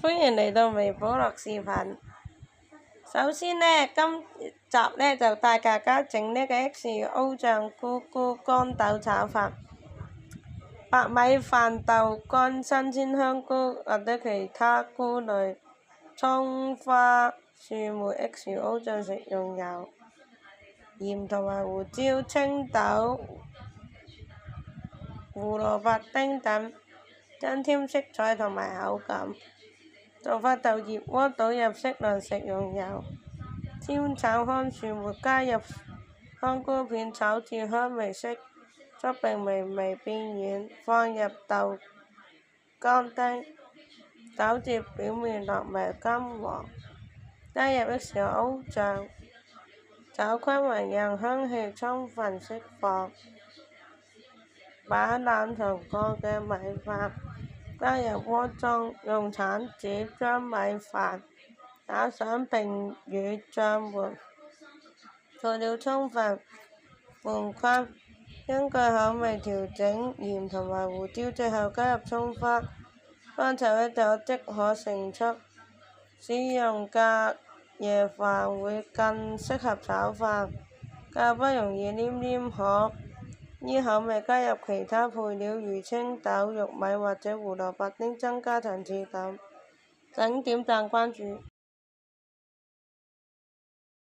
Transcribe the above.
歡迎嚟到微保樂視頻。首先呢，今集呢就帶大家整呢個 XO 醬菇菇乾豆炒飯。白米飯、豆乾、新鮮香菇或者其他菇類、葱花、樹莓、XO 醬食用油、鹽同埋胡椒、青豆、胡蘿蔔丁等，增添色彩同埋口感。做法就熱鍋倒入適量食用油，煎炒香樹莓，加入香菇片炒至香味色澤並微微變軟，放入豆乾丁，炒至表面略為金黃，加入XO 醬，炒均勻讓香氣充分釋放。把冷藏過嘅米飯加入鍋中，用鏟子將米飯打散並與醬拌，調料充分拌均，根據口味調整鹽同埋胡椒，最後加入葱花，翻炒一會即可盛出。使用隔夜飯會更適合炒飯，較不容易黏黏可。依口味加入其他配料如青豆、玉米或者胡蘿蔔丁，增加層次感。請點讚關注。